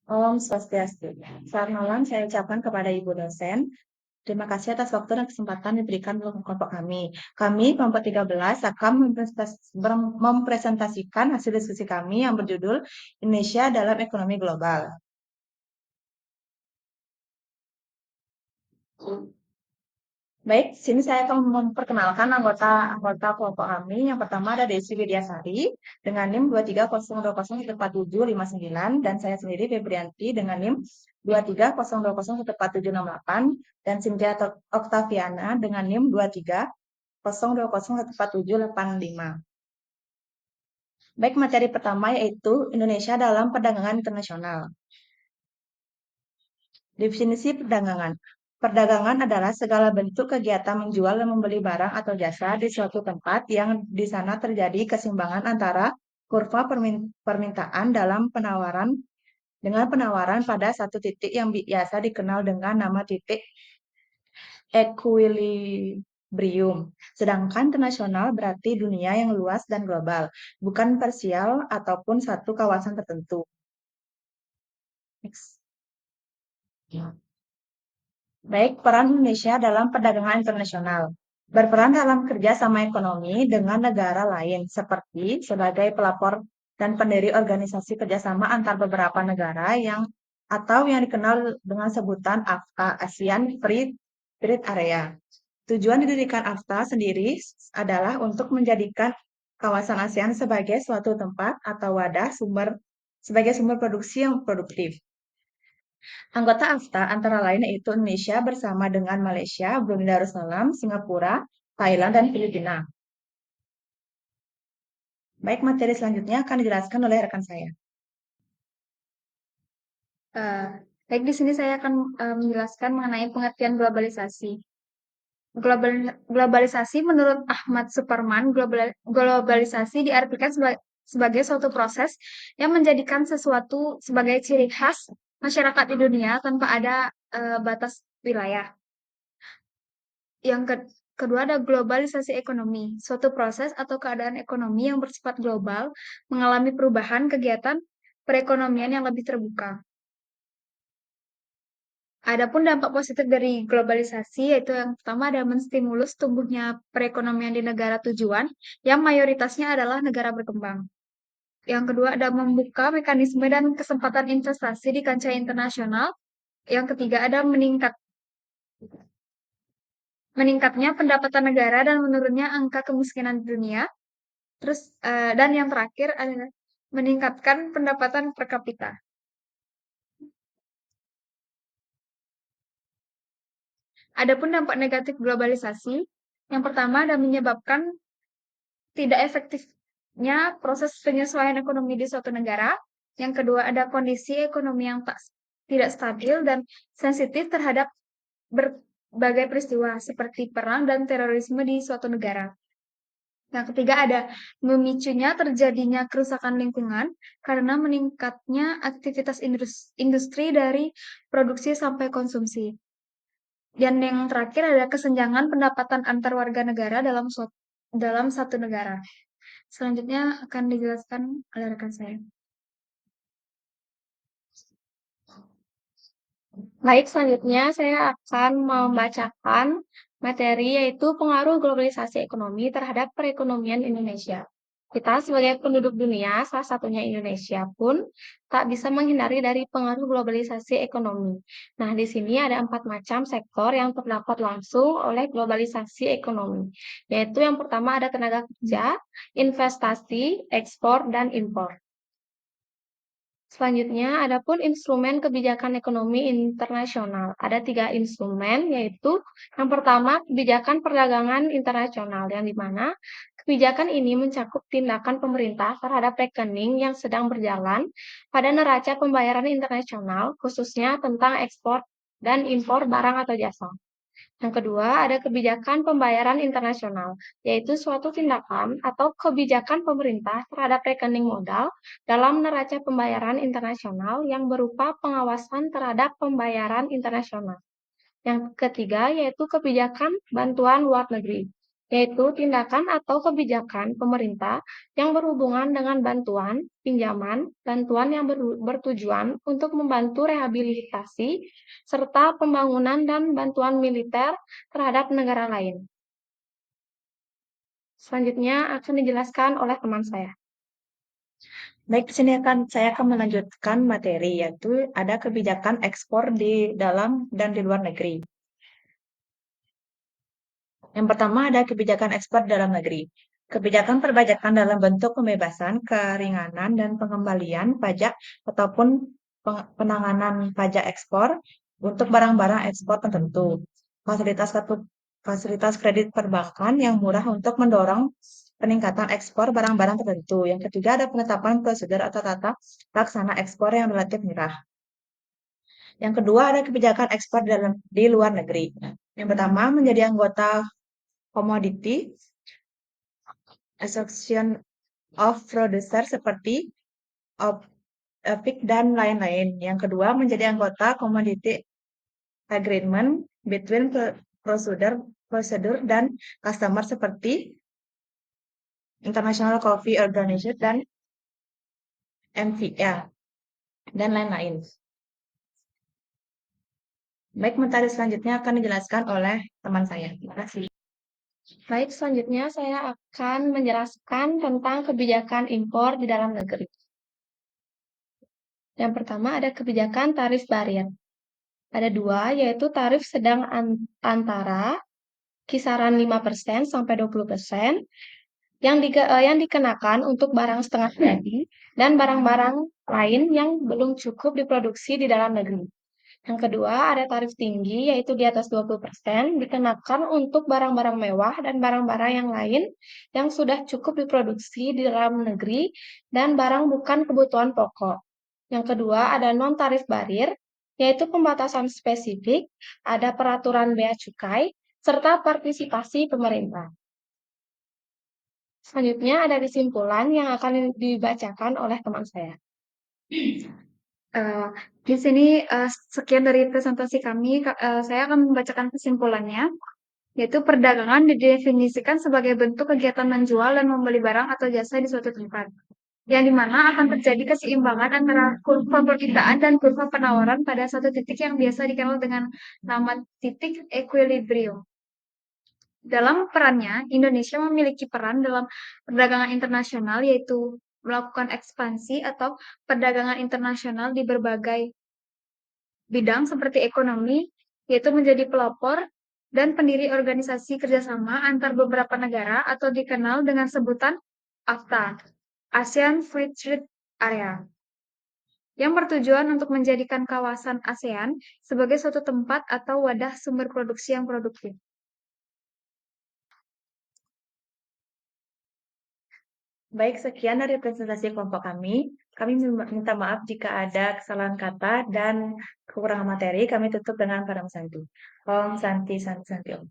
Om Swastiastu. Selamat malam saya ucapkan kepada Ibu dosen. Terima kasih atas waktu dan kesempatan diberikan untuk kelompok kami. Kami, kelompok 13, akan mempresentasikan hasil diskusi kami yang berjudul Indonesia dalam Ekonomi Global. Baik, sini saya akan memperkenalkan anggota kelompok kami. Yang pertama ada Desi Widiasari dengan NIM 230201479 dan saya sendiri Febrianti dengan NIM 230201478 dan Cynthia Oktaviana dengan NIM 230201475. Baik, materi pertama yaitu Indonesia dalam perdagangan internasional. Definisi perdagangan. Perdagangan adalah segala bentuk kegiatan menjual dan membeli barang atau jasa di suatu tempat yang di sana terjadi keseimbangan antara kurva permintaan dalam penawaran dengan penawaran pada satu titik yang biasa dikenal dengan nama titik equilibrium. Sedangkan internasional berarti dunia yang luas dan global, bukan parsial ataupun satu kawasan tertentu. Next. Baik, peran Indonesia dalam perdagangan internasional. Berperan dalam kerjasama ekonomi dengan negara lain, seperti sebagai pelapor dan pendiri organisasi kerjasama antar beberapa negara atau yang dikenal dengan sebutan AFTA, ASEAN Free Trade Area. Tujuan didirikan AFTA sendiri adalah untuk menjadikan kawasan ASEAN sebagai suatu tempat atau wadah sebagai sumber produksi yang produktif. Anggota AFTA antara lain yaitu Indonesia bersama dengan Malaysia, Brunei Darussalam, Singapura, Thailand, dan Filipina. Baik, materi selanjutnya akan dijelaskan oleh rekan saya. Eh, Baik, di sini saya akan menjelaskan mengenai pengertian globalisasi. Globalisasi menurut Ahmad Superman, globalisasi diartikan sebagai suatu proses yang menjadikan sesuatu sebagai ciri khas masyarakat di dunia tanpa ada batas wilayah. Yang kedua ada globalisasi ekonomi, suatu proses atau keadaan ekonomi yang bersifat global mengalami perubahan kegiatan perekonomian yang lebih terbuka. Adapun dampak positif dari globalisasi yaitu yang pertama ada menstimulus tumbuhnya perekonomian di negara tujuan yang mayoritasnya adalah negara berkembang. Yang kedua ada membuka mekanisme dan kesempatan investasi di kancah internasional. Yang ketiga ada meningkatnya pendapatan negara dan menurunnya angka kemiskinan di dunia. Terus dan yang terakhir adalah meningkatkan pendapatan per kapita. Adapun dampak negatif globalisasi, yang pertama ada menyebabkan tidak efektifnya proses penyesuaian ekonomi di suatu negara. Yang kedua, ada kondisi ekonomi yang tidak stabil dan sensitif terhadap berbagai peristiwa seperti perang dan terorisme di suatu negara. Yang ketiga, ada memicunya terjadinya kerusakan lingkungan karena meningkatnya aktivitas industri dari produksi sampai konsumsi. Dan yang terakhir ada kesenjangan pendapatan antar warga negara dalam satu negara. Selanjutnya akan dijelaskan oleh rekan saya. Baik, selanjutnya saya akan membacakan materi yaitu pengaruh globalisasi ekonomi terhadap perekonomian Indonesia. Kita sebagai penduduk dunia, salah satunya Indonesia pun tak bisa menghindari dari pengaruh globalisasi ekonomi. Nah, di sini ada 4 macam sektor yang terdapat langsung oleh globalisasi ekonomi, yaitu yang pertama ada tenaga kerja, investasi, ekspor, dan impor. Selanjutnya, adapun instrumen kebijakan ekonomi internasional. Ada 3 instrumen, yaitu yang pertama, kebijakan perdagangan internasional, yang dimana kebijakan ini mencakup tindakan pemerintah terhadap rekening yang sedang berjalan pada neraca pembayaran internasional, khususnya tentang ekspor dan impor barang atau jasa. Yang kedua, ada kebijakan pembayaran internasional, yaitu suatu tindakan atau kebijakan pemerintah terhadap rekening modal dalam neraca pembayaran internasional yang berupa pengawasan terhadap pembayaran internasional. Yang ketiga, yaitu kebijakan bantuan luar negeri. yaitu tindakan atau kebijakan pemerintah yang berhubungan dengan bantuan, pinjaman, bantuan yang bertujuan untuk membantu rehabilitasi, serta pembangunan dan bantuan militer terhadap negara lain. Selanjutnya akan dijelaskan oleh teman saya. Baik, di sini saya akan melanjutkan materi, yaitu ada kebijakan ekspor di dalam dan di luar negeri. Yang pertama ada kebijakan ekspor dalam negeri. Kebijakan perpajakan dalam bentuk pembebasan, keringanan, dan pengembalian pajak ataupun penanganan pajak ekspor untuk barang-barang ekspor tertentu. Fasilitas kredit perbankan yang murah untuk mendorong peningkatan ekspor barang-barang tertentu. Yang ketiga ada penetapan prosedur atau tata laksana ekspor yang relatif murah. Yang kedua ada kebijakan ekspor di luar negeri. Yang pertama menjadi anggota Commodity Association of Producers seperti OPEC dan lain-lain. Yang kedua menjadi anggota Commodity Agreement between Prosedur dan Customer seperti International Coffee Organization dan MVA dan lain-lain. Baik, materi selanjutnya akan dijelaskan oleh teman saya. Terima kasih. Baik, selanjutnya saya akan menjelaskan tentang kebijakan impor di dalam negeri. Yang pertama ada kebijakan tarif barier. Ada dua, yaitu tarif sedang antara kisaran 5% sampai 20% yang dikenakan untuk barang setengah jadi dan barang-barang lain yang belum cukup diproduksi di dalam negeri. Yang kedua, ada tarif tinggi, yaitu di atas 20%, dikenakan untuk barang-barang mewah dan barang-barang yang lain yang sudah cukup diproduksi di dalam negeri dan barang bukan kebutuhan pokok. Yang kedua, ada non-tarif barir, yaitu pembatasan spesifik, ada peraturan bea cukai, serta partisipasi pemerintah. Selanjutnya ada kesimpulan yang akan dibacakan oleh teman saya. Di sini sekian dari presentasi kami. Saya akan membacakan kesimpulannya, yaitu perdagangan didefinisikan sebagai bentuk kegiatan menjual dan membeli barang atau jasa di suatu tempat, yang dimana akan terjadi keseimbangan antara kurva permintaan dan kurva penawaran pada satu titik yang biasa dikenal dengan nama titik equilibrium. Dalam perannya, Indonesia memiliki peran dalam perdagangan internasional, yaitu melakukan ekspansi atau perdagangan internasional di berbagai bidang seperti ekonomi, yaitu menjadi pelopor dan pendiri organisasi kerjasama antar beberapa negara atau dikenal dengan sebutan AFTA, ASEAN Free Trade Area, yang bertujuan untuk menjadikan kawasan ASEAN sebagai suatu tempat atau wadah sumber produksi yang produktif. Baik, sekian dari presentasi kelompok kami. Kami minta maaf jika ada kesalahan kata dan kekurangan materi. Kami tutup dengan Param Santi. Om Santi Santi Santi Om.